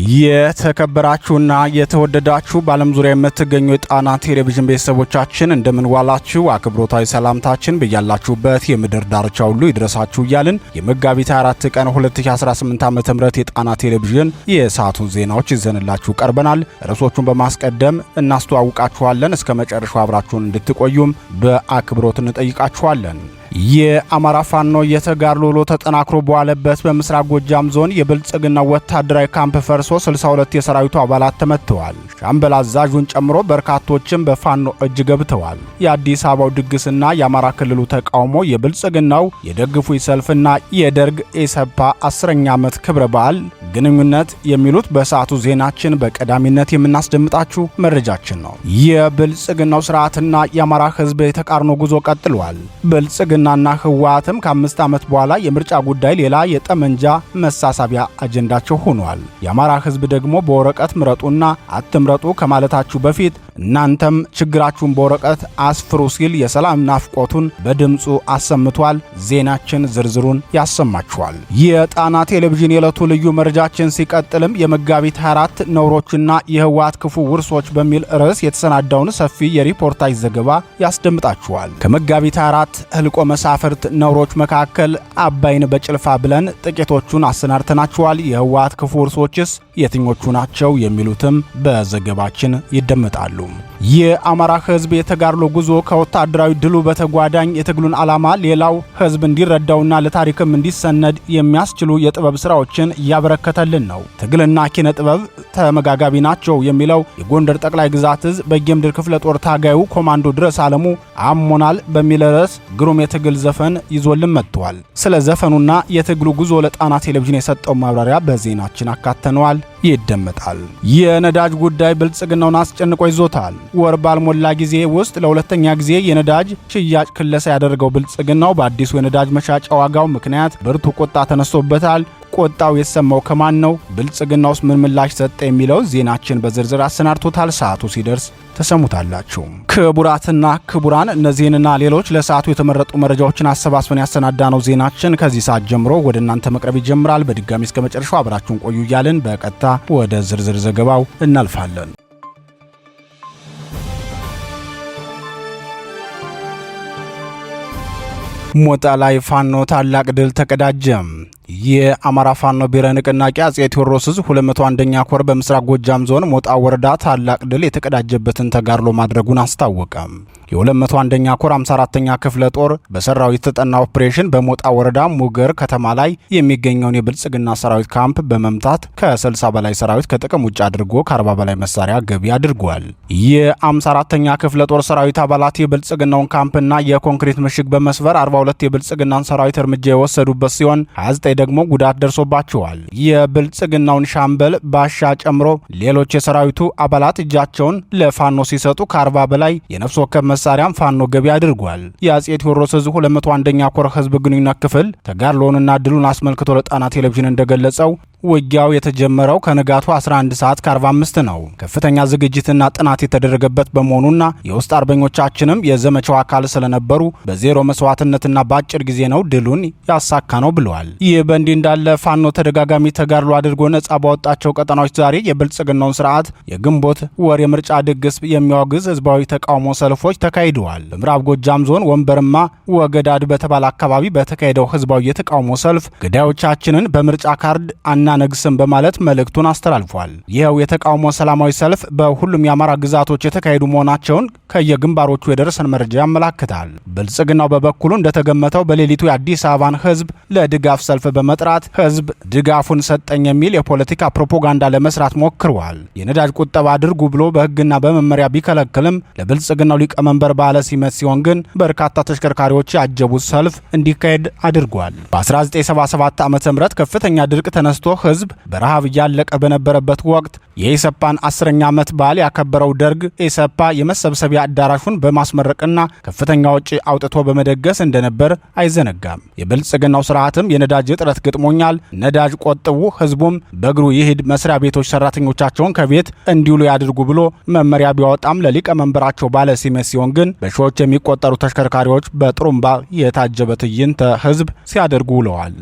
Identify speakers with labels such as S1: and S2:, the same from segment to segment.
S1: የተከበራችሁና የተወደዳችሁ በዓለም ዙሪያ የምትገኙ የጣና ቴሌቪዥን ቤተሰቦቻችን እንደምን ዋላችሁ? አክብሮታዊ ሰላምታችን በያላችሁበት የምድር ዳርቻ ሁሉ ይድረሳችሁ እያልን የመጋቢት 4 ቀን 2018 ዓ.ም የጣና ቴሌቪዥን የሰዓቱን ዜናዎች ይዘንላችሁ ቀርበናል። ርዕሶቹን በማስቀደም እናስተዋውቃችኋለን። እስከ መጨረሻው አብራችሁን እንድትቆዩም በአክብሮት እንጠይቃችኋለን። የአማራ ፋኖ የተጋድሎ ውሎ ተጠናክሮ በዋለበት በምስራቅ ጎጃም ዞን የብልጽግና ወታደራዊ ካምፕ ፈርሶ 62 የሰራዊቱ አባላት ተመትተዋል። ሻምበል አዛዡን ጨምሮ በርካቶችም በፋኖ እጅ ገብተዋል። የአዲስ አበባው ድግስና የአማራ ክልሉ ተቃውሞ፣ የብልጽግናው የደግፉ ሰልፍና የደርግ ኢሰፓ 10ኛ ዓመት ክብረ በዓል ግንኙነት የሚሉት በሰዓቱ ዜናችን በቀዳሚነት የምናስደምጣችሁ መረጃችን ነው። የብልጽግናው ስርዓትና የአማራ ሕዝብ የተቃርኖ ጉዞ ቀጥሏል። ብልጽግናና ህወሓትም ከ5 ዓመት በኋላ የምርጫ ጉዳይ ሌላ የጠመንጃ መሳሳቢያ አጀንዳቸው ሆኗል። የአማራ ሕዝብ ደግሞ በወረቀት ምረጡና አትምረጡ ከማለታችሁ በፊት እናንተም ችግራችሁን በወረቀት አስፍሩ ሲል የሰላም ናፍቆቱን በድምፁ አሰምቷል። ዜናችን ዝርዝሩን ያሰማችኋል። የጣና ቴሌቪዥን የዕለቱ ልዩ መረጃችን ሲቀጥልም የመጋቢት 24 ነውሮችና የህወሓት ክፉ ውርሶች በሚል ርዕስ የተሰናዳውን ሰፊ የሪፖርታጅ ዘገባ ያስደምጣችኋል። ከመጋቢት 24 ህልቆ መሳፍርት ነውሮች መካከል አባይን በጭልፋ ብለን ጥቂቶቹን አሰናድተናችኋል። የህወሓት ክፉ ውርሶችስ የትኞቹ ናቸው የሚሉትም በዘገባችን ይደመጣሉ። የአማራ ህዝብ የተጋድሎ ጉዞ ከወታደራዊ ድሉ በተጓዳኝ የትግሉን ዓላማ ሌላው ህዝብ እንዲረዳውና ለታሪክም እንዲሰነድ የሚያስችሉ የጥበብ ስራዎችን እያበረከተልን ነው። ትግልና ኪነ ጥበብ ተመጋጋቢ ናቸው የሚለው የጎንደር ጠቅላይ ግዛት እዝ በጌምድር ክፍለ ጦር ታጋዩ ኮማንዶ ድረስ ዓለሙ አሞናል በሚል ርዕስ ግሩም የትግል ዘፈን ይዞልን መጥቷል። ስለ ዘፈኑና የትግሉ ጉዞ ለጣና ቴሌቪዥን የሰጠው ማብራሪያ በዜናችን አካተነዋል፣ ይደመጣል። የነዳጅ ጉዳይ ብልጽግናውን አስጨንቆ ይዞታል። ወር ባልሞላ ጊዜ ውስጥ ለሁለተኛ ጊዜ የነዳጅ ሽያጭ ክለሳ ያደረገው ብልጽግናው በአዲሱ የነዳጅ መሻጫ ዋጋው ምክንያት ብርቱ ቁጣ ተነስቶበታል። ቁጣው የተሰማው ከማን ነው? ብልጽግናውስ ምን ምላሽ ሰጠ? የሚለው ዜናችን በዝርዝር አሰናድቶታል። ሰዓቱ ሲደርስ ተሰሙታላችሁ። ክቡራትና ክቡራን፣ እነዚህንና ሌሎች ለሰዓቱ የተመረጡ መረጃዎችን አሰባስበን ያሰናዳነው ዜናችን ከዚህ ሰዓት ጀምሮ ወደ እናንተ መቅረብ ይጀምራል። በድጋሚ እስከ መጨረሻው አብራችሁን ቆዩ እያልን በቀጥታ ወደ ዝርዝር ዘገባው እናልፋለን። ሞጣ ላይ ፋኖ ታላቅ ድል ተቀዳጀም። የአማራ ፋኖ ብሔራዊ ንቅናቄ አጼ ቴዎድሮስ ዕዝ 201ኛ ኮር በምስራቅ ጎጃም ዞን ሞጣ ወረዳ ታላቅ ድል የተቀዳጀበትን ተጋድሎ ማድረጉን አስታወቀ። የ201ኛ ኮር 54ኛ ክፍለ ጦር በሰራው የተጠና ኦፕሬሽን በሞጣ ወረዳ ሙገር ከተማ ላይ የሚገኘውን የብልጽግና ሰራዊት ካምፕ በመምታት ከ60 በላይ ሰራዊት ከጥቅም ውጭ አድርጎ ከ40 በላይ መሳሪያ ገቢ አድርጓል። የ54ኛ ክፍለ ጦር ሰራዊት አባላት የብልጽግናውን ካምፕና የኮንክሪት ምሽግ በመስበር 42 የብልጽግናን ሰራዊት እርምጃ የወሰዱበት ሲሆን 29 ደግሞ ጉዳት ደርሶባቸዋል። የብልጽግናውን ሻምበል ባሻ ጨምሮ ሌሎች የሰራዊቱ አባላት እጃቸውን ለፋኖ ሲሰጡ ከ40 በላይ የነፍስ ወከፍ መሳሪያም ፋኖ ገቢ አድርጓል። የአጼ ቴዎድሮስ ዕዝ 201ኛ ኮር ህዝብ ግንኙነት ክፍል ተጋድሎውንና ድሉን አስመልክቶ ለጣና ቴሌቪዥን እንደገለጸው ውጊያው የተጀመረው ከንጋቱ 11 ሰዓት ከ45 ነው። ከፍተኛ ዝግጅትና ጥናት የተደረገበት በመሆኑና የውስጥ አርበኞቻችንም የዘመቻው አካል ስለነበሩ በዜሮ መስዋዕትነትና በአጭር ጊዜ ነው ድሉን ያሳካ ነው ብለዋል። ይህ በእንዲህ እንዳለ ፋኖ ተደጋጋሚ ተጋድሎ አድርጎ ነጻ ባወጣቸው ቀጠናዎች ዛሬ የብልጽግናውን ስርዓት የግንቦት ወር የምርጫ ድግስ የሚያወግዝ ህዝባዊ ተቃውሞ ሰልፎች ተካሂደዋል። በምዕራብ ጎጃም ዞን ወንበርማ ወገዳድ በተባለ አካባቢ በተካሄደው ህዝባዊ የተቃውሞ ሰልፍ ገዳዮቻችንን በምርጫ ካርድ ነግስም በማለት መልእክቱን አስተላልፏል። ይኸው የተቃውሞ ሰላማዊ ሰልፍ በሁሉም የአማራ ግዛቶች የተካሄዱ መሆናቸውን ከየግንባሮቹ የደረሰን መረጃ ያመላክታል። ብልጽግናው በበኩሉ እንደተገመተው በሌሊቱ የአዲስ አበባን ህዝብ ለድጋፍ ሰልፍ በመጥራት ህዝብ ድጋፉን ሰጠኝ የሚል የፖለቲካ ፕሮፓጋንዳ ለመስራት ሞክረዋል። የነዳጅ ቁጠባ አድርጉ ብሎ በህግና በመመሪያ ቢከለክልም ለብልጽግናው ሊቀመንበር ባለ ሲመት ሲሆን ግን በርካታ ተሽከርካሪዎች ያጀቡት ሰልፍ እንዲካሄድ አድርጓል። በ1977 ዓ.ም ከፍተኛ ድርቅ ተነስቶ ህዝብ በረሃብ እያለቀ በነበረበት ወቅት የኢሰፓን 10ኛ ዓመት በዓል ያከበረው ደርግ ኢሰፓ የመሰብሰቢያ አዳራሹን በማስመረቅና ከፍተኛ ወጪ አውጥቶ በመደገስ እንደነበር አይዘነጋም። የብልጽግናው ስርዓትም የነዳጅ እጥረት ገጥሞኛል፣ ነዳጅ ቆጥቡ፣ ህዝቡም በእግሩ ይሂድ፣ መስሪያ ቤቶች ሰራተኞቻቸውን ከቤት እንዲውሉ ያድርጉ ብሎ መመሪያ ቢያወጣም ለሊቀመንበራቸው ባለ ሲመት ሲሆን ግን በሺዎች የሚቆጠሩ ተሽከርካሪዎች በጥሩምባ የታጀበ ትዕይንተ ህዝብ ሲያደርጉ ውለዋል።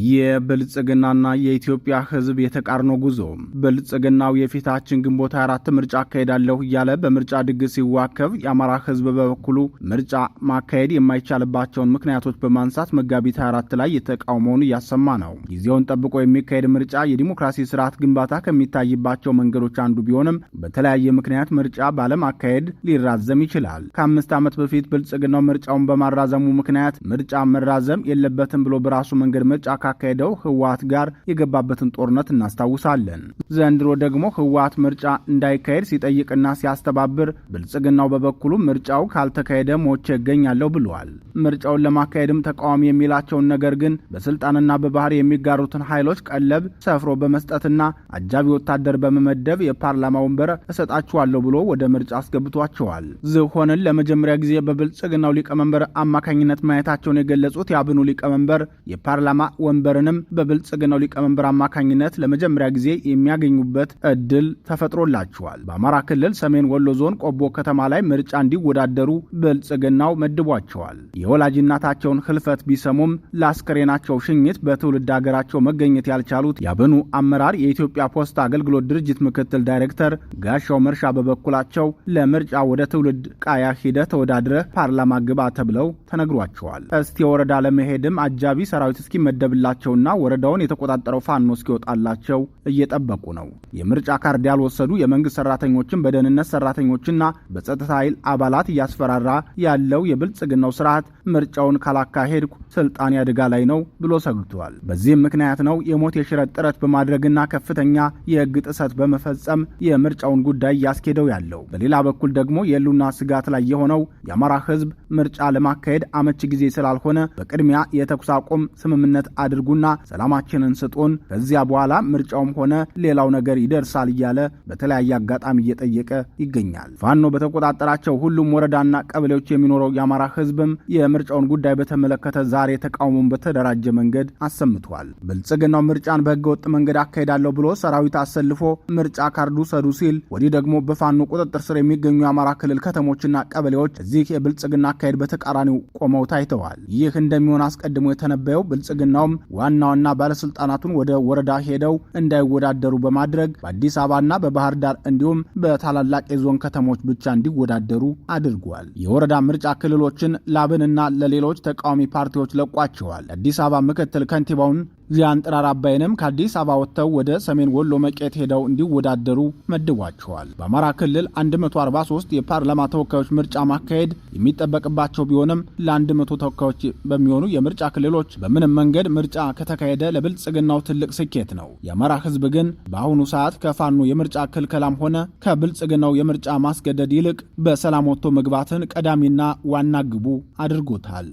S1: የብልጽግናና የኢትዮጵያ ህዝብ የተቃርኖ ጉዞ። ብልጽግናው የፊታችን ግንቦት 24 ምርጫ አካሄዳለሁ እያለ በምርጫ ድግስ ሲዋከብ፣ የአማራ ህዝብ በበኩሉ ምርጫ ማካሄድ የማይቻልባቸውን ምክንያቶች በማንሳት መጋቢት 24 ላይ የተቃውሞውን እያሰማ ነው። ጊዜውን ጠብቆ የሚካሄድ ምርጫ የዲሞክራሲ ስርዓት ግንባታ ከሚታይባቸው መንገዶች አንዱ ቢሆንም በተለያየ ምክንያት ምርጫ ባለማካሄድ ሊራዘም ይችላል። ከ5 ዓመት በፊት ብልጽግናው ምርጫውን በማራዘሙ ምክንያት ምርጫ መራዘም የለበትም ብሎ በራሱ መንገድ ምርጫ ካካሄደው ህወሓት ጋር የገባበትን ጦርነት እናስታውሳለን። ዘንድሮ ደግሞ ህወሓት ምርጫ እንዳይካሄድ ሲጠይቅና ሲያስተባብር፣ ብልጽግናው በበኩሉ ምርጫው ካልተካሄደ ሞቼ እገኛለሁ ብሏል። ምርጫውን ለማካሄድም ተቃዋሚ የሚላቸውን ነገር ግን በስልጣንና በባህር የሚጋሩትን ኃይሎች ቀለብ ሰፍሮ በመስጠትና አጃቢ ወታደር በመመደብ የፓርላማ ወንበር እሰጣችኋለሁ ብሎ ወደ ምርጫ አስገብቷቸዋል። ዝሆንን ለመጀመሪያ ጊዜ በብልጽግናው ሊቀመንበር አማካኝነት ማየታቸውን የገለጹት የአብኑ ሊቀመንበር የፓርላማ ወንበርንም በብልጽግናው ሊቀመንበር አማካኝነት ለመጀመሪያ ጊዜ የሚያገኙበት እድል ተፈጥሮላቸዋል። በአማራ ክልል ሰሜን ወሎ ዞን ቆቦ ከተማ ላይ ምርጫ እንዲወዳደሩ ብልጽግናው መድቧቸዋል። የወላጅ እናታቸውን ህልፈት ቢሰሙም ለአስከሬናቸው ሽኝት በትውልድ ሀገራቸው መገኘት ያልቻሉት የአብኑ አመራር የኢትዮጵያ ፖስታ አገልግሎት ድርጅት ምክትል ዳይሬክተር ጋሻው መርሻ በበኩላቸው ለምርጫ ወደ ትውልድ ቃያ ሂደህ ተወዳድረህ ፓርላማ ግባ ተብለው ተነግሯቸዋል። እስቲ ወረዳ ለመሄድም አጃቢ ሰራዊት እስኪመደብላቸውና ወረዳውን የተቆጣጠረው ፋኖ እስኪወጣላቸው እየጠበቁ ነው። የምርጫ ካርድ ያልወሰዱ የመንግስት ሰራተኞችን በደህንነት ሰራተኞችና በጸጥታ ኃይል አባላት እያስፈራራ ያለው የብልጽግናው ስርዓት ምርጫውን ካላካሄድኩ ስልጣን ያድጋ ላይ ነው ብሎ ሰግቷል። በዚህም ምክንያት ነው የሞት የሽረት ጥረት በማድረግና ከፍተኛ የህግ ጥሰት በመፈጸም የምርጫውን ጉዳይ እያስኬደው ያለው። በሌላ በኩል ደግሞ የህልውና ስጋት ላይ የሆነው የአማራ ህዝብ ምርጫ ለማካሄድ አመቺ ጊዜ ስላልሆነ በቅድሚያ የተኩስ አቁም ስምምነት አድርጉና ሰላማችንን ስጡን፣ ከዚያ በኋላ ምርጫውም ሆነ ሌላው ነገር ይደርሳል እያለ በተለያየ አጋጣሚ እየጠየቀ ይገኛል። ፋኖ በተቆጣጠራቸው ሁሉም ወረዳና ቀበሌዎች የሚኖረው የአማራ ህዝብም የምርጫውን ጉዳይ በተመለከተ ዛሬ ተቃውሞን በተደራጀ መንገድ አሰምቷል። ብልጽግናው ምርጫን በህገወጥ መንገድ አካሄዳለሁ ብሎ ሰራዊት አሰልፎ ምርጫ ካርዱ ሰዱ ሲል፣ ወዲህ ደግሞ በፋኖ ቁጥጥር ስር የሚገኙ የአማራ ክልል ከተሞችና ቀበሌዎች እዚህ የብልጽግና አካሄድ በተቃራኒው ቆመው ታይተዋል። ይህ እንደሚሆን አስቀድሞ የተነበየው ብልጽግናውም ዋና ዋና ባለስልጣናቱን ወደ ወረዳ ሄደው እንዳይወዳደሩ በማድረግ በአዲስ አበባና በባህር ዳር እንዲሁም በታላላቅ የዞን ከተሞች ብቻ እንዲወዳደሩ አድርጓል። የወረዳ ምርጫ ክልሎችን ለአብንና ለሌሎች ተቃዋሚ ፓርቲዎች ለቋቸዋል። የአዲስ አበባ ምክትል ከንቲባውን ዣንጥራር አባይንም ከአዲስ አበባ ወጥተው ወደ ሰሜን ወሎ መቄት ሄደው እንዲወዳደሩ መድቧቸዋል። በአማራ ክልል 143 የፓርላማ ተወካዮች ምርጫ ማካሄድ የሚጠበቅባቸው ቢሆንም ለ100 ተወካዮች በሚሆኑ የምርጫ ክልሎች በምንም መንገድ ምርጫ ከተካሄደ ለብልጽግናው ትልቅ ስኬት ነው። የአማራ ህዝብ ግን በአሁኑ ሰዓት ከፋኖ የምርጫ ክልከላም ሆነ ከብልጽግናው የምርጫ ማስገደድ ይልቅ በሰላም ወጥቶ መግባትን ቀዳሚና ዋና ግቡ አድርጎታል።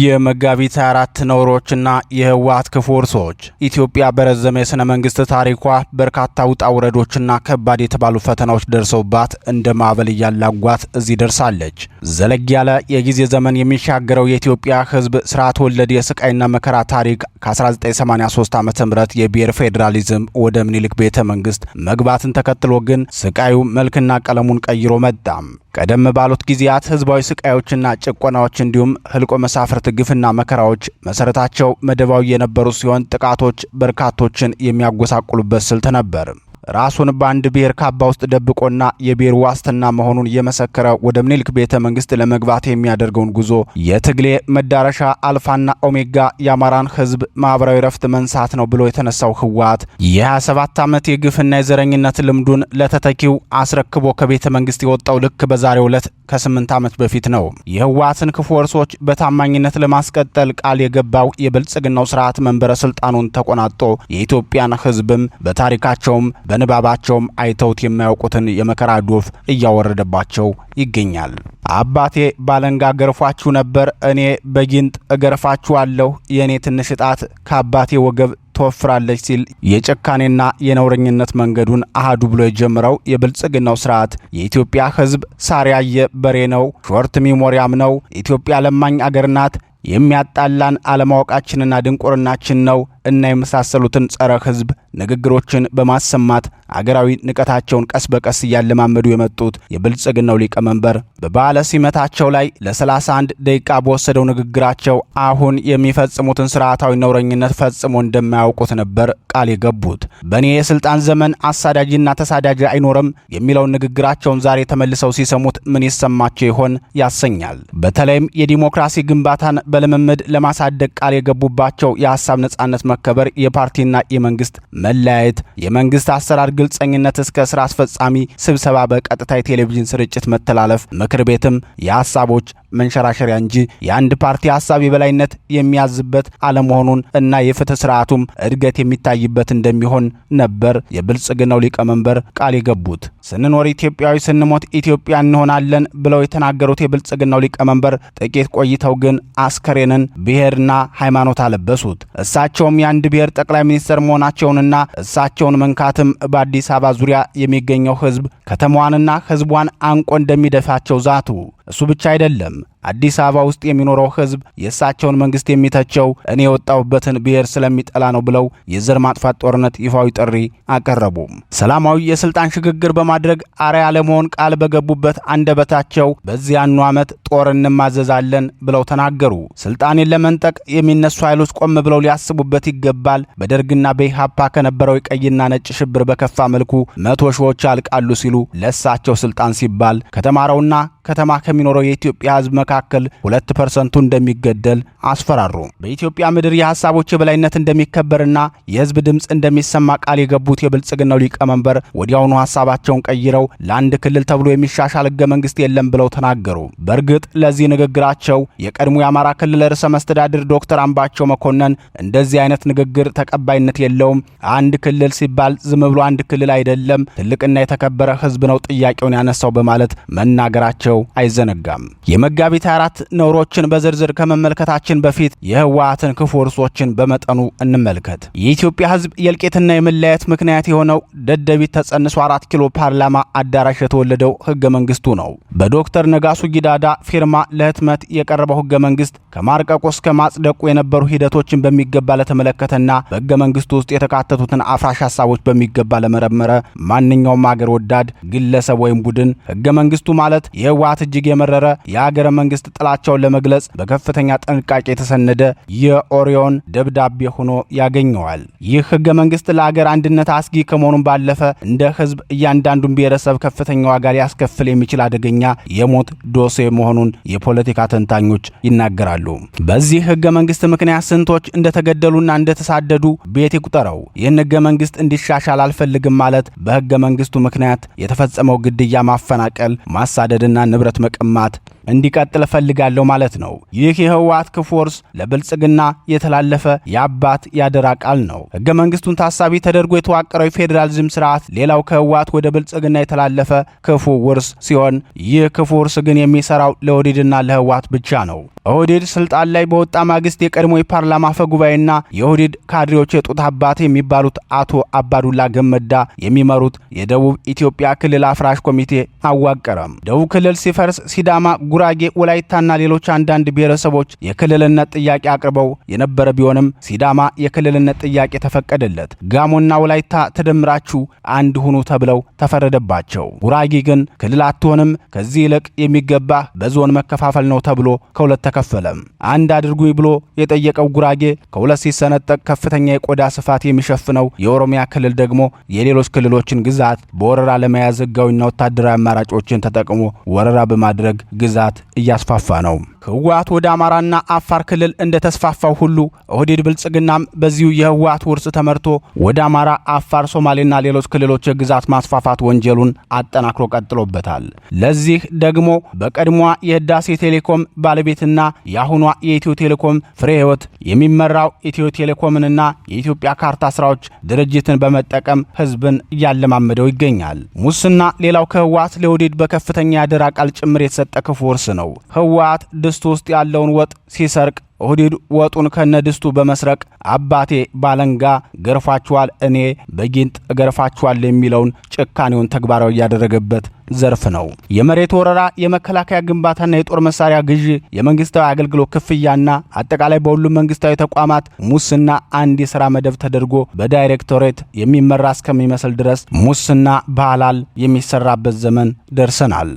S1: የመጋቢት 24 ነውሮችና የህወሓት ክፉ ውርሶች። ኢትዮጵያ በረዘመ የሥነ መንግስት ታሪኳ በርካታ ውጣ ውረዶችና ከባድ የተባሉ ፈተናዎች ደርሰውባት እንደ ማዕበል እያላጓት እዚህ ደርሳለች። ዘለግ ያለ የጊዜ ዘመን የሚሻገረው የኢትዮጵያ ህዝብ ስርዓት ወለድ የስቃይና መከራ ታሪክ ከ1983 ዓ.ም የብሔር ፌዴራሊዝም ወደ ምኒልክ ቤተ መንግስት መግባትን ተከትሎ ግን ስቃዩ መልክና ቀለሙን ቀይሮ መጣም። ቀደም ባሉት ጊዜያት ህዝባዊ ስቃዮችና ጭቆናዎች እንዲሁም ህልቆ መሳፍርት ግፍና መከራዎች መሰረታቸው መደባዊ የነበሩ ሲሆን ጥቃቶች በርካቶችን የሚያጎሳቁሉበት ስልት ነበር። ራሱን በአንድ ብሔር ካባ ውስጥ ደብቆና የብሔር ዋስትና መሆኑን የመሰከረ ወደ ምኒልክ ቤተ መንግስት ለመግባት የሚያደርገውን ጉዞ የትግሌ መዳረሻ አልፋና ኦሜጋ የአማራን ህዝብ ማህበራዊ ረፍት መንሳት ነው ብሎ የተነሳው ህወሓት የ27 ዓመት የግፍና የዘረኝነት ልምዱን ለተተኪው አስረክቦ ከቤተ መንግስት የወጣው ልክ በዛሬው ዕለት ከ8 ዓመት በፊት ነው። የህወሓትን ክፉ ወርሶች በታማኝነት ለማስቀጠል ቃል የገባው የብልጽግናው ስርዓት መንበረ ስልጣኑን ተቆናጦ የኢትዮጵያን ህዝብም በታሪካቸውም በንባባቸውም አይተውት የማያውቁትን የመከራ ዶፍ እያወረደባቸው ይገኛል። አባቴ ባለንጋ ገርፏችሁ ነበር፣ እኔ በጊንጥ እገርፋችኋለሁ፣ የኔ ትንሽ ጣት ከአባቴ ወገብ ተወፍራለች ሲል የጭካኔና የነውረኝነት መንገዱን አሃዱ ብሎ የጀመረው የብልጽግናው ስርዓት የኢትዮጵያ ህዝብ ሳር ያየ በሬ ነው፣ ሾርት ሚሞሪያም ነው፣ ኢትዮጵያ ለማኝ አገር ናት፣ የሚያጣላን አለማወቃችንና ድንቁርናችን ነው፣ እና የመሳሰሉትን ጸረ ህዝብ ንግግሮችን በማሰማት አገራዊ ንቀታቸውን ቀስ በቀስ እያለማመዱ የመጡት የብልጽግናው ሊቀመንበር በበዓለ ሲመታቸው ላይ ለ31 ደቂቃ በወሰደው ንግግራቸው አሁን የሚፈጽሙትን ስርዓታዊ ነውረኝነት ፈጽሞ እንደማያውቁት ነበር ቃል የገቡት። በእኔ የስልጣን ዘመን አሳዳጅና ተሳዳጅ አይኖርም የሚለውን ንግግራቸውን ዛሬ ተመልሰው ሲሰሙት ምን ይሰማቸው ይሆን ያሰኛል። በተለይም የዲሞክራሲ ግንባታን በልምምድ ለማሳደግ ቃል የገቡባቸው የሐሳብ ነጻነት መከበር፣ የፓርቲና የመንግስት መለያየት፣ የመንግስት አሰራር ግልጸኝነት እስከ ስራ አስፈጻሚ ስብሰባ በቀጥታ የቴሌቪዥን ስርጭት መተላለፍ፣ ምክር ቤትም የሐሳቦች መንሸራሸሪያ እንጂ የአንድ ፓርቲ ሐሳብ የበላይነት የሚያዝበት አለመሆኑን እና የፍትህ ስርዓቱም እድገት የሚታይበት እንደሚሆን ነበር የብልጽግናው ሊቀመንበር ቃል የገቡት። ስንኖር ኢትዮጵያዊ ስንሞት ኢትዮጵያ እንሆናለን ብለው የተናገሩት የብልጽግናው ሊቀመንበር ጥቂት ቆይተው ግን አስከሬንን ብሔርና ሃይማኖት አለበሱት። እሳቸውም የአንድ ብሔር ጠቅላይ ሚኒስትር መሆናቸውንና እሳቸውን መንካትም በአዲስ አበባ ዙሪያ የሚገኘው ህዝብ ከተማዋንና ህዝቧን አንቆ እንደሚደፋቸው ዛቱ። እሱ ብቻ አይደለም። አዲስ አበባ ውስጥ የሚኖረው ህዝብ የእሳቸውን መንግስት የሚተቸው እኔ የወጣሁበትን ብሔር ስለሚጠላ ነው ብለው የዘር ማጥፋት ጦርነት ይፋዊ ጥሪ አቀረቡ። ሰላማዊ የስልጣን ሽግግር በማድረግ አርአያ ለመሆን ቃል በገቡበት አንደበታቸው በዚያኑ ዓመት ጦር እንማዘዛለን ብለው ተናገሩ። ስልጣኔን ለመንጠቅ የሚነሱ ኃይሎች ቆም ብለው ሊያስቡበት ይገባል። በደርግና በኢሃፓ ከነበረው የቀይና ነጭ ሽብር በከፋ መልኩ 100 ሺዎች ያልቃሉ ሲሉ ለእሳቸው ስልጣን ሲባል ከተማረውና ከተማ ከሚኖረው የኢትዮጵያ ህዝብ መካከል 2% እንደሚገደል አስፈራሩ። በኢትዮጵያ ምድር የሐሳቦች የበላይነት እንደሚከበርና የህዝብ ድምጽ እንደሚሰማ ቃል የገቡት የብልጽግናው ሊቀመንበር ወዲያውኑ ሐሳባቸውን ቀይረው ለአንድ ክልል ተብሎ የሚሻሻል ህገ መንግስት የለም ብለው ተናገሩ። በእርግጥ ለዚህ ንግግራቸው የቀድሞ የአማራ ክልል ርዕሰ መስተዳድር ዶክተር አምባቸው መኮንን እንደዚህ አይነት ንግግር ተቀባይነት የለውም፣ አንድ ክልል ሲባል ዝም ብሎ አንድ ክልል አይደለም፣ ትልቅና የተከበረ ህዝብ ነው ጥያቄውን ያነሳው በማለት መናገራቸው አይዘነጋም። የመጋቢት 4 ነውሮችን በዝርዝር ከመመልከታችን በፊት የህወሓትን ክፉ እርሶችን በመጠኑ እንመልከት። የኢትዮጵያ ህዝብ የእልቂትና የመለያየት ምክንያት የሆነው ደደቢት ተጸንሶ 4 ኪሎ ፓርላማ አዳራሽ የተወለደው ህገ መንግስቱ ነው። በዶክተር ነጋሱ ጊዳዳ ፊርማ ለህትመት የቀረበው ህገ መንግስት ከማርቀቁ እስከ ማጽደቁ የነበሩ ሂደቶችን በሚገባ ለተመለከተና በህገ መንግስቱ ውስጥ የተካተቱትን አፍራሽ ሐሳቦች በሚገባ ለመረመረ ማንኛውም አገር ወዳድ ግለሰብ ወይም ቡድን ህገ መንግስቱ ማለት የህወሓት እጅግ የመረረ የሀገረ መንግስት ጥላቻውን ለመግለጽ በከፍተኛ ጥንቃቄ የተሰነደ የኦሪዮን ደብዳቤ ሆኖ ያገኘዋል። ይህ ህገ መንግስት ለሀገር አንድነት አስጊ ከመሆኑም ባለፈ እንደ ህዝብ እያንዳንዱን ብሔረሰብ ከፍተኛ ዋጋ ሊያስከፍል የሚችል አደገኛ የሞት ዶሴ መሆኑን የፖለቲካ ተንታኞች ይናገራሉ። በዚህ ህገ መንግስት ምክንያት ስንቶች እንደተገደሉና እንደተሳደዱ ቤት ይቁጠረው። ይህን ህገ መንግስት እንዲሻሻል አልፈልግም ማለት በህገ መንግስቱ ምክንያት የተፈጸመው ግድያ፣ ማፈናቀል፣ ማሳደድና ንብረት መቀማት እንዲቀጥል ፈልጋለሁ ማለት ነው። ይህ የህወሓት ክፉ ውርስ ለብልጽግና የተላለፈ የአባት ያደራ ቃል ነው። ህገ መንግስቱን ታሳቢ ተደርጎ የተዋቀረው የፌዴራሊዝም ስርዓት ሌላው ከህወሓት ወደ ብልጽግና የተላለፈ ክፉ ውርስ ሲሆን ይህ ክፉ ውርስ ግን የሚሰራው ለኦህዴድና ለህወሓት ብቻ ነው። ኦህዴድ ስልጣን ላይ በወጣ ማግስት የቀድሞ የፓርላማ አፈ ጉባኤና የኦህዴድ ካድሬዎች የጡት አባት የሚባሉት አቶ አባዱላ ገመዳ የሚመሩት የደቡብ ኢትዮጵያ ክልል አፍራሽ ኮሚቴ አዋቀረም። ደቡብ ክልል ሲፈርስ ሲዳማ፣ ጉራጌ፣ ወላይታና ሌሎች አንዳንድ ብሔረሰቦች የክልልነት ጥያቄ አቅርበው የነበረ ቢሆንም ሲዳማ የክልልነት ጥያቄ ተፈቀደለት። ጋሞና ወላይታ ተደምራችሁ አንድ ሁኑ ተብለው ተፈረደባቸው። ጉራጌ ግን ክልል አትሆንም፣ ከዚህ ይልቅ የሚገባ በዞን መከፋፈል ነው ተብሎ ከሁለት ተከፈለም። አንድ አድርጉኝ ብሎ የጠየቀው ጉራጌ ከሁለት ሲሰነጠቅ ከፍተኛ የቆዳ ስፋት የሚሸፍነው የኦሮሚያ ክልል ደግሞ የሌሎች ክልሎችን ግዛት በወረራ ለመያዝ ህጋዊና ወታደራዊ አማራጮችን ተጠቅሞ ወረራ በማድረግ ግዛት እያስፋፋ ነው። ህወሓት ወደ አማራና አፋር ክልል እንደተስፋፋው ሁሉ ኦህዴድ ብልጽግናም በዚሁ የህወሓት ውርስ ተመርቶ ወደ አማራ፣ አፋር፣ ሶማሌና ሌሎች ክልሎች የግዛት ማስፋፋት ወንጀሉን አጠናክሮ ቀጥሎበታል። ለዚህ ደግሞ በቀድሞዋ የህዳሴ ቴሌኮም ባለቤትና የአሁኗ የኢትዮ ቴሌኮም ፍሬ ህይወት የሚመራው ኢትዮ ቴሌኮምንና የኢትዮጵያ ካርታ ስራዎች ድርጅትን በመጠቀም ህዝብን እያለማመደው ይገኛል። ሙስና ሌላው ከህወሓት ለኦህዴድ በከፍተኛ ያደራ ቃል ጭምር የተሰጠ ክፉ ውርስ ነው። ህወሓት ድስት ውስጥ ያለውን ወጥ ሲሰርቅ ኦህዴድ ወጡን ከነድስቱ በመስረቅ አባቴ ባለንጋ ገርፋቸዋል እኔ በጊንጥ ገርፋቸዋል የሚለውን ጭካኔውን ተግባራዊ ያደረገበት ዘርፍ ነው። የመሬት ወረራ፣ የመከላከያ ግንባታና የጦር መሳሪያ ግዢ፣ የመንግስታዊ አገልግሎት ክፍያና አጠቃላይ በሁሉም መንግስታዊ ተቋማት ሙስና አንድ የሥራ መደብ ተደርጎ በዳይሬክቶሬት የሚመራ እስከሚመስል ድረስ ሙስና በሐላል የሚሰራበት ዘመን ደርሰናል።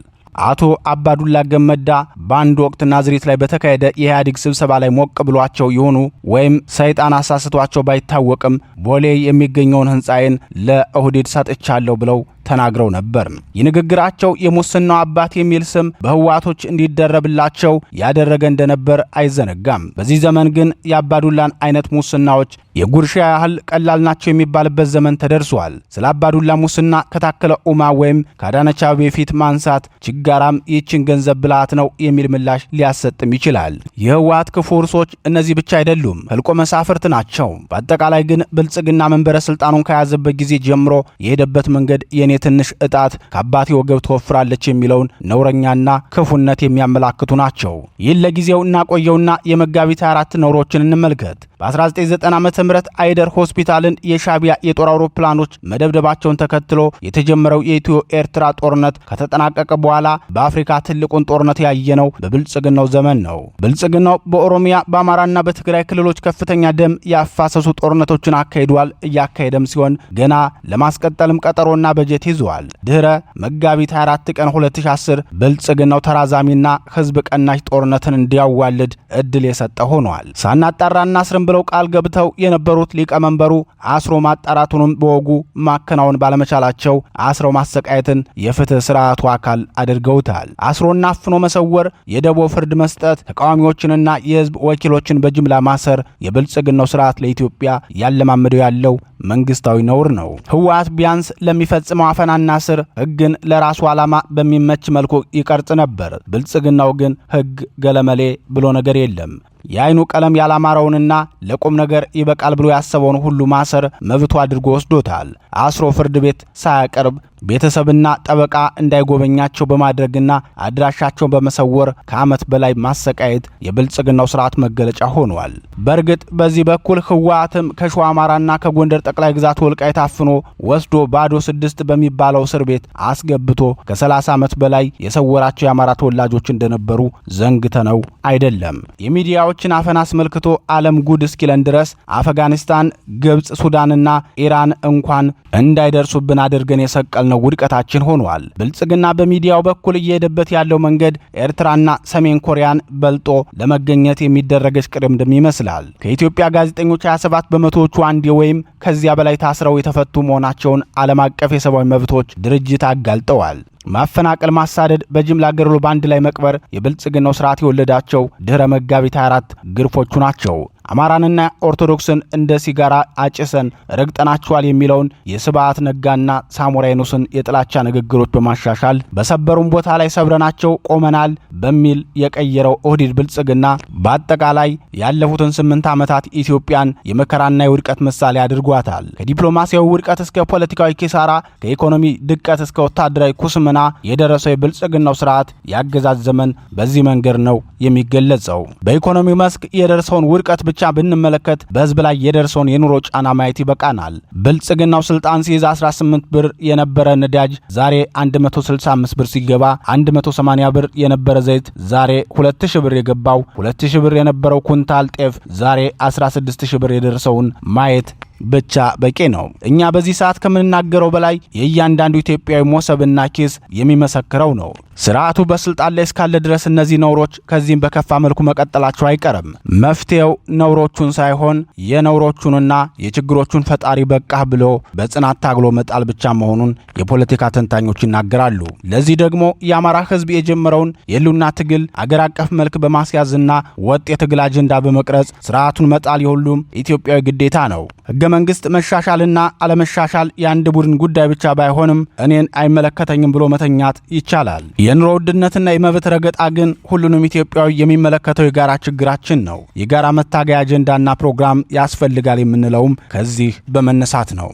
S1: አቶ አባዱላ ገመዳ በአንድ ወቅት ናዝሬት ላይ በተካሄደ የኢህአዴግ ስብሰባ ላይ ሞቅ ብሏቸው ይሆኑ ወይም ሰይጣን አሳስቷቸው ባይታወቅም ቦሌ የሚገኘውን ህንጻዬን ለኦህዴድ ሰጥቻለሁ ብለው ተናግረው ነበር። የንግግራቸው የሙስናው አባት የሚል ስም በህዋቶች እንዲደረብላቸው ያደረገ እንደነበር አይዘነጋም። በዚህ ዘመን ግን የአባዱላን አይነት ሙስናዎች የጉርሻ ያህል ቀላል ናቸው የሚባልበት ዘመን ተደርሷል። ስለ አባዱላ ሙስና ከታከለ ኡማ ወይም ከአዳነች አቤቤ ፊት ማንሳት ችጋራም ይህችን ገንዘብ ብልሃት ነው የሚል ምላሽ ሊያሰጥም ይችላል። የህወሓት ክፉ እርሶች እነዚህ ብቻ አይደሉም፣ ህልቆ መሳፍርት ናቸው። በአጠቃላይ ግን ብልጽግና መንበረ ስልጣኑን ከያዘበት ጊዜ ጀምሮ የሄደበት መንገድ የኔ ትንሽ እጣት ከአባቴ ወገብ ትወፍራለች የሚለውን ነውረኛና ክፉነት የሚያመላክቱ ናቸው። ይህን ለጊዜው እናቆየውና የመጋቢት 4 ነውሮችን እንመልከት። በ1990 ዓመተ ምህረት አይደር ሆስፒታልን የሻቢያ የጦር አውሮፕላኖች መደብደባቸውን ተከትሎ የተጀመረው የኢትዮ ኤርትራ ጦርነት ከተጠናቀቀ በኋላ በአፍሪካ ትልቁን ጦርነት ያየነው በብልጽግናው ዘመን ነው። ብልጽግናው በኦሮሚያ በአማራና በትግራይ ክልሎች ከፍተኛ ደም ያፋሰሱ ጦርነቶችን አካሂዷል፣ እያካሄደም ሲሆን ገና ለማስቀጠልም ቀጠሮና በጀት ይዟል። ድህረ መጋቢት 24 ቀን 2010 ብልጽግናው ተራዛሚና ህዝብ ቀናሽ ጦርነትን እንዲያዋልድ እድል የሰጠ ሆኗል። ሳናጣራና አስረን ብለው ቃል ገብተው የነበሩት ሊቀመንበሩ አስሮ ማጣራቱንም በወጉ ማከናወን ባለመቻላቸው አስረው ማሰቃየትን የፍትህ ስርዓቱ አካል አድርገውታል። አስሮና አፍኖ መሰወር፣ የደቦ ፍርድ መስጠት፣ ተቃዋሚዎችንና የህዝብ ወኪሎችን በጅምላ ማሰር የብልጽግናው ስርዓት ለኢትዮጵያ ያለማመደው ያለው መንግስታዊ ነውር ነው። ህወሓት ቢያንስ ለሚፈጽመው አፈናና ስር ህግን ለራሱ ዓላማ በሚመች መልኩ ይቀርጽ ነበር። ብልጽግናው ግን ህግ ገለመሌ ብሎ ነገር የለም። የአይኑ ቀለም ያላማረውንና ለቁም ነገር ይበቃል ብሎ ያሰበውን ሁሉ ማሰር መብቱ አድርጎ ወስዶታል። አስሮ ፍርድ ቤት ሳያቀርብ ቤተሰብና ጠበቃ እንዳይጎበኛቸው በማድረግና አድራሻቸውን በመሰወር ከዓመት በላይ ማሰቃየት የብልጽግናው ስርዓት መገለጫ ሆኗል። በእርግጥ በዚህ በኩል ህወሓትም ከሸዋ አማራና ከጎንደር ጠቅላይ ግዛት ወልቃይት አፍኖ ወስዶ ባዶ 6 በሚባለው እስር ቤት አስገብቶ ከ30 ዓመት በላይ የሰወራቸው የአማራ ተወላጆች እንደነበሩ ዘንግተነው አይደለም። የሚዲያዎችን አፈና አስመልክቶ ዓለም ጉድ እስኪለን ድረስ አፍጋኒስታን፣ ግብጽ፣ ሱዳንና ኢራን እንኳን እንዳይደርሱብን አድርገን የሰቀልነው ውድቀታችን ሆኗል። ብልጽግና በሚዲያው በኩል እየሄደበት ያለው መንገድ ኤርትራና ሰሜን ኮሪያን በልጦ ለመገኘት የሚደረግ እሽቅድምድም ይመስላል። ከኢትዮጵያ ጋዜጠኞች 27 በመቶዎቹ አንዴ ወይም ከዚያ በላይ ታስረው የተፈቱ መሆናቸውን ዓለም አቀፍ የሰብአዊ መብቶች ድርጅት አጋልጠዋል። ማፈናቀል፣ ማሳደድ፣ በጅምላ ገድሎ በአንድ ላይ መቅበር የብልጽግናው ስርዓት የወለዳቸው ድህረ መጋቢት 24 ግርፎቹ ናቸው። አማራንና ኦርቶዶክስን እንደ ሲጋራ አጭሰን ረግጠናቸዋል የሚለውን የስብዓት ነጋና ሳሞራ የኑስን የጥላቻ ንግግሮች በማሻሻል በሰበሩን ቦታ ላይ ሰብረናቸው ቆመናል በሚል የቀየረው ኦህዴድ ብልጽግና በአጠቃላይ ያለፉትን 8 ዓመታት ኢትዮጵያን የመከራና የውድቀት ምሳሌ አድርጓታል። ከዲፕሎማሲያዊ ውድቀት እስከ ፖለቲካዊ ኪሳራ፣ ከኢኮኖሚ ድቀት እስከ ወታደራዊ ኩስምና የደረሰው የብልጽግናው ስርዓት የአገዛዝ ዘመን በዚህ መንገድ ነው የሚገለጸው። በኢኮኖሚ መስክ የደረሰውን ውድቀት ብቻ ብንመለከት በህዝብ ላይ የደረሰውን የኑሮ ጫና ማየት ይበቃናል። ብልጽግናው ስልጣን ሲይዝ 18 ብር የነበረ ነዳጅ ዛሬ 165 ብር ሲገባ፣ 180 ብር የነበረ ዘይት ዛሬ 2000 ብር የገባው፣ 2000 ብር የነበረው ኩንታል ጤፍ ዛሬ 16000 ብር የደረሰውን ማየት ብቻ በቂ ነው። እኛ በዚህ ሰዓት ከምንናገረው በላይ የእያንዳንዱ ኢትዮጵያዊ ሞሰብና ኪስ የሚመሰክረው ነው። ስርዓቱ በስልጣን ላይ እስካለ ድረስ እነዚህ ነውሮች ከዚህም በከፋ መልኩ መቀጠላቸው አይቀርም። መፍትሄው ነውሮቹን ሳይሆን የነውሮቹንና የችግሮቹን ፈጣሪ በቃህ ብሎ በጽናት ታግሎ መጣል ብቻ መሆኑን የፖለቲካ ተንታኞች ይናገራሉ። ለዚህ ደግሞ የአማራ ህዝብ የጀመረውን የህልውና ትግል አገር አቀፍ መልክ በማስያዝና ወጥ የትግል አጀንዳ በመቅረጽ ስርዓቱን መጣል የሁሉም ኢትዮጵያዊ ግዴታ ነው። ህገ መንግስት መሻሻልና አለመሻሻል የአንድ ቡድን ጉዳይ ብቻ ባይሆንም እኔን አይመለከተኝም ብሎ መተኛት ይቻላል። የኑሮ ውድነትና የመብት ረገጣ ግን ሁሉንም ኢትዮጵያዊ የሚመለከተው የጋራ ችግራችን ነው። የጋራ መታገያ አጀንዳና ፕሮግራም ያስፈልጋል የምንለውም ከዚህ በመነሳት ነው።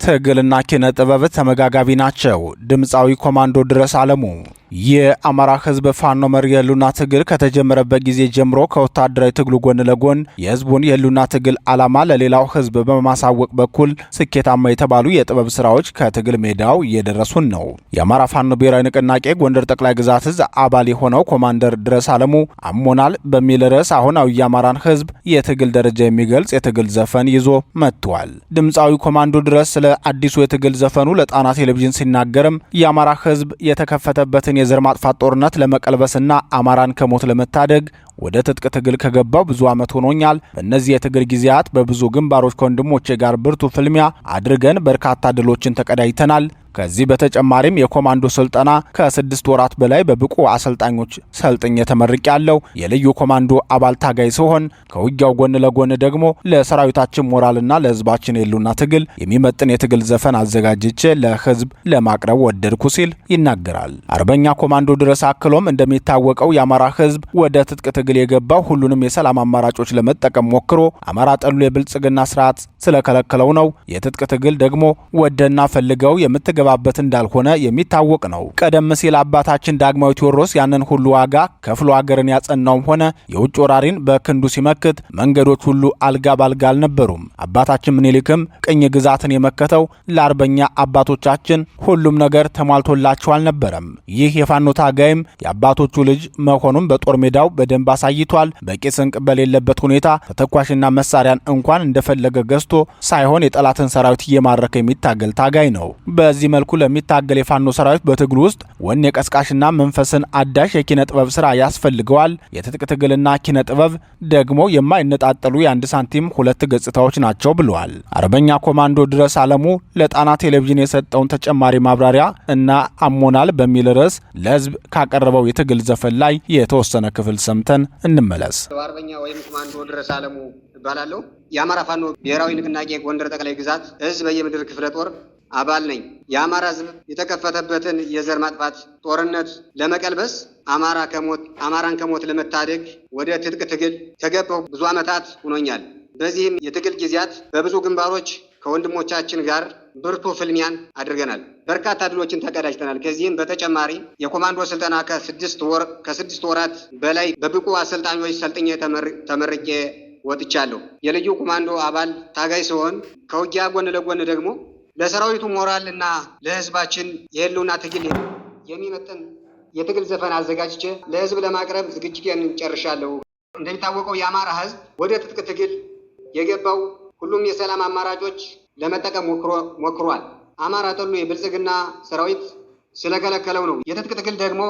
S1: ትግልና ኪነ ጥበብ ተመጋጋቢ ናቸው። ድምፃዊ ኮማንዶ ድረስ አለሙ የአማራ ህዝብ ፋኖ መሪ የህልውና ትግል ከተጀመረበት ጊዜ ጀምሮ ከወታደራዊ ትግሉ ጎን ለጎን የህዝቡን የህልውና ትግል ዓላማ ለሌላው ህዝብ በማሳወቅ በኩል ስኬታማ የተባሉ የጥበብ ስራዎች ከትግል ሜዳው እየደረሱን ነው። የአማራ ፋኖ ብሔራዊ ንቅናቄ ጎንደር ጠቅላይ ግዛት እዝ አባል የሆነው ኮማንደር ድረስ አለሙ አሞናል በሚል ርዕስ አሁናዊ የአማራን ህዝብ የትግል ደረጃ የሚገልጽ የትግል ዘፈን ይዞ መጥቷል። ድምፃዊ ኮማንዶ ድረስ ስለ አዲሱ የትግል ዘፈኑ ለጣና ቴሌቪዥን ሲናገርም የአማራ ህዝብ የተከፈተበትን የዘር ማጥፋት ጦርነት ለመቀልበስና አማራን ከሞት ለመታደግ ወደ ትጥቅ ትግል ከገባው ብዙ ዓመት ሆኖኛል። በእነዚህ የትግል ጊዜያት በብዙ ግንባሮች ከወንድሞቼ ጋር ብርቱ ፍልሚያ አድርገን በርካታ ድሎችን ተቀዳጅተናል። ከዚህ በተጨማሪም የኮማንዶ ስልጠና ከ6 ወራት በላይ በብቁ አሰልጣኞች ሰልጥኜ ተመርቄያለሁ። የልዩ ኮማንዶ አባል ታጋይ ሲሆን ከውጊያው ጎን ለጎን ደግሞ ለሰራዊታችን ሞራልና ለህዝባችን የህልውና ትግል የሚመጥን የትግል ዘፈን አዘጋጅቼ ለህዝብ ለማቅረብ ወደድኩ ሲል ይናገራል። አርበኛ ኮማንዶ ድረስ አክሎም እንደሚታወቀው የአማራ ህዝብ ወደ ትጥቅ ትግል የገባው ሁሉንም የሰላም አማራጮች ለመጠቀም ሞክሮ አማራ ጠሉ የብልጽግና ስርዓት ስለከለከለው ነው። የትጥቅ ትግል ደግሞ ወደና ፈልገው ባበት እንዳልሆነ የሚታወቅ ነው። ቀደም ሲል አባታችን ዳግማዊ ቴዎድሮስ ያንን ሁሉ ዋጋ ከፍሎ ሀገርን ያጸናውም ሆነ የውጭ ወራሪን በክንዱ ሲመክት መንገዶች ሁሉ አልጋ ባልጋ አልነበሩም። አባታችን ምኒልክም ቅኝ ግዛትን የመከተው ለአርበኛ አባቶቻችን ሁሉም ነገር ተሟልቶላቸው አልነበረም። ይህ የፋኖ ታጋይም የአባቶቹ ልጅ መሆኑን በጦር ሜዳው በደንብ አሳይቷል። በቂ ስንቅ በሌለበት ሁኔታ ተተኳሽና መሳሪያን እንኳን እንደፈለገ ገዝቶ ሳይሆን የጠላትን ሰራዊት እየማረከ የሚታገል ታጋይ ነው። በዚህ መልኩ ለሚታገል የፋኖ ሰራዊት በትግሉ ውስጥ ወኔ ቀስቃሽና መንፈስን አዳሽ የኪነ ጥበብ ስራ ያስፈልገዋል። የትጥቅ ትግልና ኪነ ጥበብ ደግሞ የማይነጣጠሉ የአንድ ሳንቲም ሁለት ገጽታዎች ናቸው ብለዋል። አርበኛ ኮማንዶ ድረስ አለሙ ለጣና ቴሌቪዥን የሰጠውን ተጨማሪ ማብራሪያ እና አሞናል በሚል ርዕስ ለህዝብ ካቀረበው የትግል ዘፈን ላይ የተወሰነ ክፍል ሰምተን እንመለስ።
S2: አርበኛ ወይም ኮማንዶ ድረስ አለሙ እባላለሁ። የአማራ ፋኖ ብሔራዊ ንቅናቄ ጎንደር ጠቅላይ ግዛት እዝ በየምድር ክፍለ ጦር አባል ነኝ። የአማራ ህዝብ የተከፈተበትን የዘር ማጥፋት ጦርነት ለመቀልበስ አማራን ከሞት ለመታደግ ወደ ትጥቅ ትግል ከገባው ብዙ ዓመታት ሆኖኛል። በዚህም የትግል ጊዜያት በብዙ ግንባሮች ከወንድሞቻችን ጋር ብርቱ ፍልሚያን አድርገናል። በርካታ ድሎችን ተቀዳጅተናል። ከዚህም በተጨማሪ የኮማንዶ ስልጠና ከስድስት ወራት በላይ በብቁ አሰልጣኞች ሰልጥኜ ተመርቄ ወጥቻለሁ። የልዩ ኮማንዶ አባል ታጋይ ሲሆን ከውጊያ ጎን ለጎን ደግሞ ለሰራዊቱ ሞራል እና ለህዝባችን የህልውና ትግል የሚመጥን የትግል ዘፈን አዘጋጅቼ ለህዝብ ለማቅረብ ዝግጅቴን ጨርሻለሁ። እንደሚታወቀው የአማራ ህዝብ ወደ ትጥቅ ትግል የገባው ሁሉም የሰላም አማራጮች ለመጠቀም ሞክሯል። አማራ ጠሉ የብልጽግና ሰራዊት ስለከለከለው ነው። የትጥቅ ትግል ደግሞ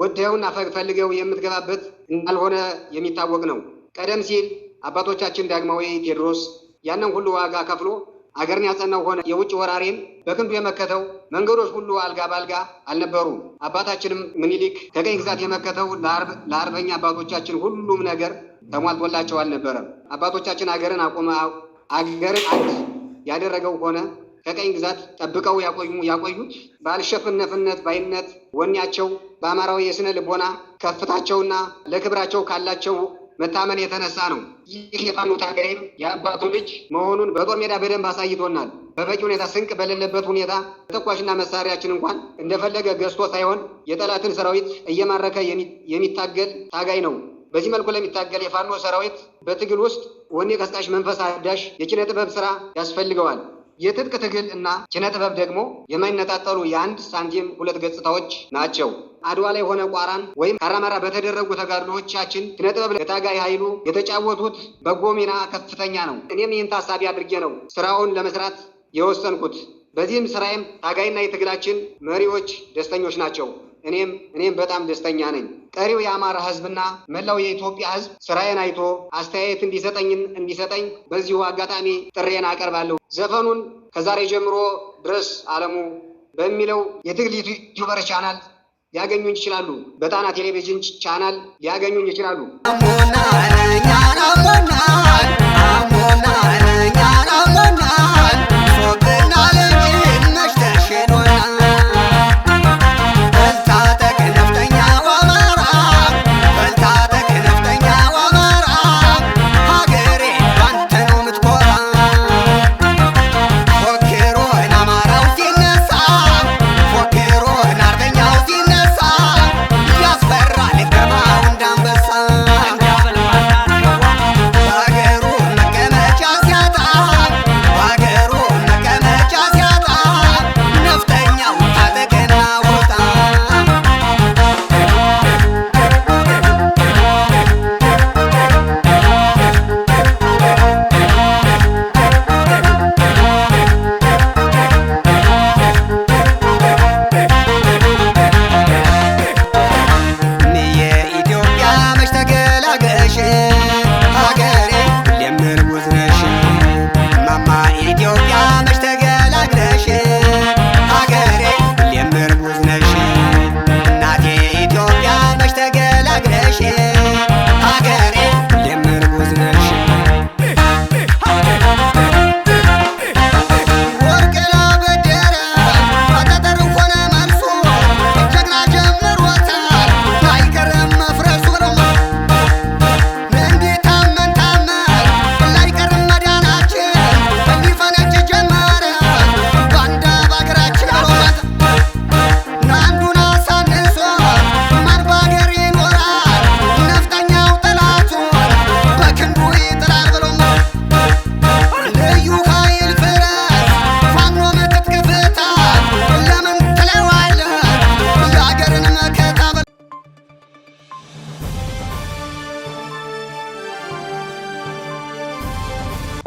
S2: ወደውና ፈልገው የምትገባበት እንዳልሆነ የሚታወቅ ነው። ቀደም ሲል አባቶቻችን ዳግማዊ ቴዎድሮስ ያንን ሁሉ ዋጋ ከፍሎ አገርን ያጸናው ሆነ የውጭ ወራሪን በክንዱ የመከተው መንገዶች ሁሉ አልጋ ባልጋ አልነበሩም። አባታችንም ምኒልክ ከቀኝ ግዛት የመከተው ለአርበኛ አባቶቻችን ሁሉም ነገር ተሟልቶላቸው አልነበረም። አባቶቻችን አገርን አንድ ያደረገው ሆነ ከቀኝ ግዛት ጠብቀው ያቆዩት ባልሸፍነፍነት ባይነት ወኔያቸው በአማራዊ የስነ ልቦና ከፍታቸውና ለክብራቸው ካላቸው መታመን የተነሳ ነው። ይህ የፋኖ ታጋይም የአባቱ ልጅ መሆኑን በጦር ሜዳ በደንብ አሳይቶናል። በበቂ ሁኔታ ስንቅ በሌለበት ሁኔታ ተኳሽና መሳሪያችን እንኳን እንደፈለገ ገዝቶ ሳይሆን የጠላትን ሰራዊት እየማረከ የሚታገል ታጋይ ነው። በዚህ መልኩ ለሚታገል የፋኖ ሰራዊት በትግል ውስጥ ወኔ ቀስቃሽ፣ መንፈስ አዳሽ የኪነ ጥበብ ስራ ያስፈልገዋል። የትጥቅ ትግል እና ኪነ ጥበብ ደግሞ የማይነጣጠሉ የአንድ ሳንቲም ሁለት ገጽታዎች ናቸው። አድዋ ላይ ሆነ ቋራን ወይም ካራማራ በተደረጉ ተጋድሎቻችን ኪነ ጥበብ ለታጋይ ኃይሉ የተጫወቱት በጎ ሚና ከፍተኛ ነው። እኔም ይህን ታሳቢ አድርጌ ነው ስራውን ለመስራት የወሰንኩት። በዚህም ስራዬም ታጋይና የትግላችን መሪዎች ደስተኞች ናቸው። እኔም በጣም ደስተኛ ነኝ። ቀሪው የአማራ ህዝብና መላው የኢትዮጵያ ህዝብ ስራዬን አይቶ አስተያየት እንዲሰጠኝ በዚሁ አጋጣሚ ጥሬን አቀርባለሁ። ዘፈኑን ከዛሬ ጀምሮ ድረስ አለሙ በሚለው የትግል ዩቲዩበር ቻናል ሊያገኙኝ ይችላሉ። በጣና ቴሌቪዥን ቻናል ሊያገኙኝ ይችላሉ።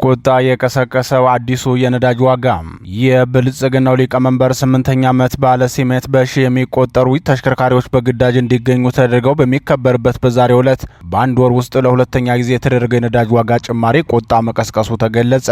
S1: ቁጣ የቀሰቀሰው አዲሱ የነዳጅ ዋጋ። የብልጽግናው ሊቀመንበር 8ኛ ዓመት በዓለ ሲመት በሺህ የሚቆጠሩ ተሽከርካሪዎች በግዳጅ እንዲገኙ ተደርገው በሚከበርበት በዛሬው ዕለት በአንድ ወር ውስጥ ለሁለተኛ ጊዜ የተደረገው የነዳጅ ዋጋ ጭማሪ ቁጣ መቀስቀሱ ተገለጸ።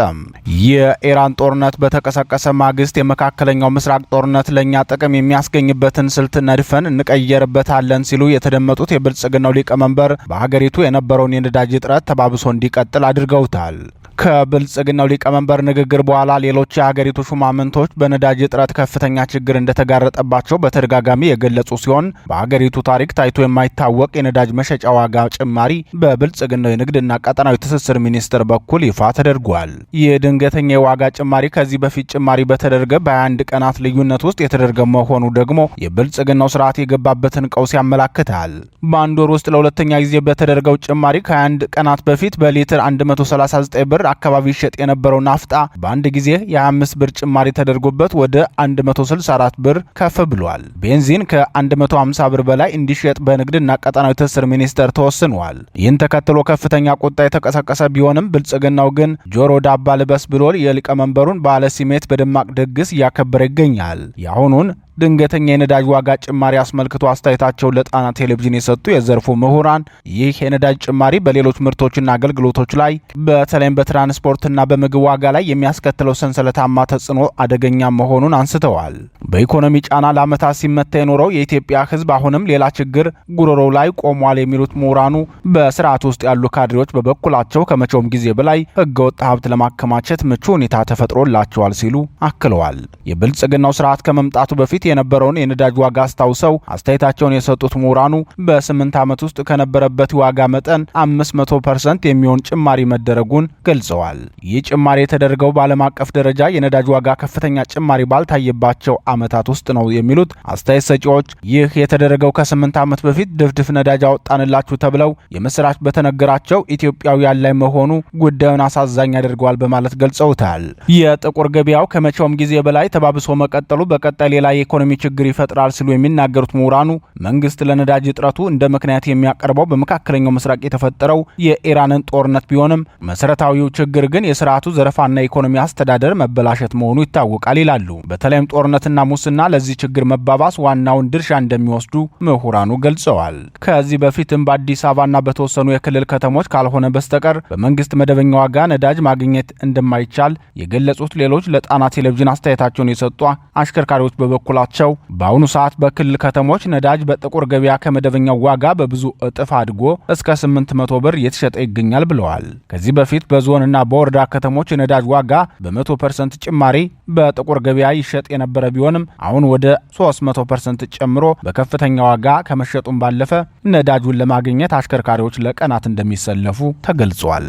S1: የኢራን ጦርነት በተቀሰቀሰ ማግስት የመካከለኛው ምስራቅ ጦርነት ለእኛ ጥቅም የሚያስገኝበትን ስልት ነድፈን እንቀየርበታለን ሲሉ የተደመጡት የብልጽግናው ሊቀመንበር በሀገሪቱ የነበረውን የነዳጅ እጥረት ተባብሶ እንዲቀጥል አድርገውታል። ከብልጽግናው ሊቀመንበር ንግግር በኋላ ሌሎች የሀገሪቱ ሹማምንቶች በነዳጅ እጥረት ከፍተኛ ችግር እንደተጋረጠባቸው በተደጋጋሚ የገለጹ ሲሆን በሀገሪቱ ታሪክ ታይቶ የማይታወቅ የነዳጅ መሸጫ ዋጋ ጭማሪ በብልጽግናው የንግድና ቀጠናዊ ትስስር ሚኒስቴር በኩል ይፋ ተደርጓል። ይህ ድንገተኛ የዋጋ ጭማሪ ከዚህ በፊት ጭማሪ በተደረገ በ21 ቀናት ልዩነት ውስጥ የተደረገ መሆኑ ደግሞ የብልጽግናው ስርዓት የገባበትን ቀውስ ያመላክታል። በአንድ ወር ውስጥ ለሁለተኛ ጊዜ በተደረገው ጭማሪ ከ21 ቀናት በፊት በሊትር 139 ብር አካባቢ ይሸጥ የነበረው ናፍጣ በአንድ ጊዜ የ25 ብር ጭማሪ ተደርጎበት ወደ 164 ብር ከፍ ብሏል። ቤንዚን ከ150 ብር በላይ እንዲሸጥ በንግድና ቀጠናዊ ትስስር ሚኒስቴር ተወስኗል። ይህን ተከትሎ ከፍተኛ ቁጣ የተቀሰቀሰ ቢሆንም ብልጽግናው ግን ጆሮ ዳባ ልበስ ብሎ የሊቀመንበሩን በዓለ ሲመት በደማቅ ድግስ እያከበረ ይገኛል። የአሁኑን ድንገተኛ የነዳጅ ዋጋ ጭማሪ አስመልክቶ አስተያየታቸውን ለጣና ቴሌቪዥን የሰጡ የዘርፉ ምሁራን ይህ የነዳጅ ጭማሪ በሌሎች ምርቶችና አገልግሎቶች ላይ በተለይም በትራንስፖርትና በምግብ ዋጋ ላይ የሚያስከትለው ሰንሰለታማ ተጽዕኖ አደገኛ መሆኑን አንስተዋል። በኢኮኖሚ ጫና ለዓመታት ሲመታ የኖረው የኢትዮጵያ ሕዝብ አሁንም ሌላ ችግር ጉሮሮው ላይ ቆሟል የሚሉት ምሁራኑ በስርዓት ውስጥ ያሉ ካድሬዎች በበኩላቸው ከመቼውም ጊዜ በላይ ህገወጥ ሀብት ለማከማቸት ምቹ ሁኔታ ተፈጥሮላቸዋል ሲሉ አክለዋል። የብልጽግናው ስርዓት ከመምጣቱ በፊት የነበረውን የነዳጅ ዋጋ አስታውሰው አስተያየታቸውን የሰጡት ምሁራኑ በ8 ዓመት ውስጥ ከነበረበት ዋጋ መጠን 500% የሚሆን ጭማሪ መደረጉን ገልጸዋል። ይህ ጭማሪ የተደረገው በዓለም አቀፍ ደረጃ የነዳጅ ዋጋ ከፍተኛ ጭማሪ ባልታየባቸው ዓመታት ውስጥ ነው የሚሉት አስተያየት ሰጪዎች ይህ የተደረገው ከ8 ዓመት በፊት ድፍድፍ ነዳጅ አወጣንላችሁ ተብለው የምስራች በተነገራቸው ኢትዮጵያውያን ላይ መሆኑ ጉዳዩን አሳዛኝ ያደርገዋል በማለት ገልጸውታል። የጥቁር ገበያው ከመቼውም ጊዜ በላይ ተባብሶ መቀጠሉ በቀጣይ ሌላ የኢኮኖሚ ችግር ይፈጥራል ሲሉ የሚናገሩት ምሁራኑ መንግስት ለነዳጅ እጥረቱ እንደ ምክንያት የሚያቀርበው በመካከለኛው ምስራቅ የተፈጠረው የኢራንን ጦርነት ቢሆንም መሰረታዊው ችግር ግን የስርዓቱ ዘረፋና የኢኮኖሚ አስተዳደር መበላሸት መሆኑ ይታወቃል ይላሉ። በተለይም ጦርነትና ሙስና ለዚህ ችግር መባባስ ዋናውን ድርሻ እንደሚወስዱ ምሁራኑ ገልጸዋል። ከዚህ በፊትም በአዲስ አበባና በተወሰኑ የክልል ከተሞች ካልሆነ በስተቀር በመንግስት መደበኛ ዋጋ ነዳጅ ማግኘት እንደማይቻል የገለጹት ሌሎች ለጣና ቴሌቪዥን አስተያየታቸውን የሰጡ አሽከርካሪዎች በበኩላቸው በአሁኑ ሰዓት በክልል ከተሞች ነዳጅ በጥቁር ገበያ ከመደበኛው ዋጋ በብዙ እጥፍ አድጎ እስከ 800 ብር እየተሸጠ ይገኛል ብለዋል። ከዚህ በፊት በዞንና በወረዳ ከተሞች የነዳጅ ዋጋ በ100% ጭማሪ በጥቁር ገበያ ይሸጥ የነበረ ቢሆንም አሁን ወደ 300% ጨምሮ በከፍተኛ ዋጋ ከመሸጡም ባለፈ ነዳጁን ለማግኘት አሽከርካሪዎች ለቀናት እንደሚሰለፉ ተገልጿል።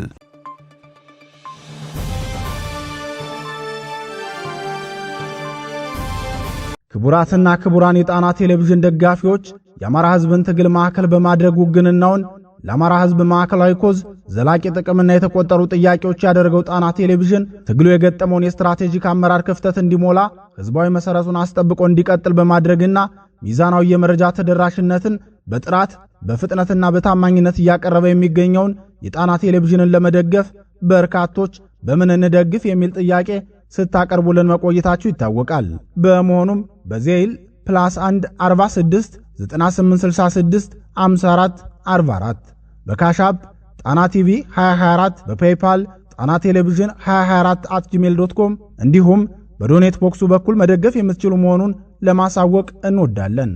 S3: ክቡራትና ክቡራን የጣና ቴሌቪዥን ደጋፊዎች የአማራ ሕዝብን ትግል ማዕከል በማድረግ ውግንናውን ለአማራ ሕዝብ ማዕከላዊ ኮዝ ዘላቂ ጥቅምና የተቆጠሩ ጥያቄዎች ያደረገው ጣና ቴሌቪዥን ትግሉ የገጠመውን የስትራቴጂክ አመራር ክፍተት እንዲሞላ ሕዝባዊ መሰረቱን አስጠብቆ እንዲቀጥል በማድረግና ሚዛናዊ የመረጃ ተደራሽነትን በጥራት በፍጥነትና በታማኝነት እያቀረበ የሚገኘውን የጣና ቴሌቪዥንን ለመደገፍ በርካቶች በምን እንደግፍ የሚል ጥያቄ ስታቀርቡልን መቆየታችሁ ይታወቃል። በመሆኑም በዜል +1 46 9866 54 44 በካሻፕ ጣና ቲቪ 2024 በፔይፓል ጣና ቴሌቪዥን 2024@gmail.com እንዲሁም በዶኔት ቦክሱ በኩል መደገፍ የምትችሉ መሆኑን ለማሳወቅ እንወዳለን።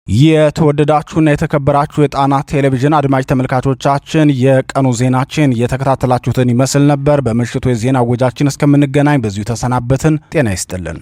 S1: የተወደዳችሁና የተከበራችሁ የጣና ቴሌቪዥን አድማጭ ተመልካቾቻችን የቀኑ ዜናችን የተከታተላችሁትን ይመስል ነበር። በምሽቱ የዜና ወጃችን እስከምንገናኝ በዚሁ ተሰናበትን። ጤና ይስጥልን።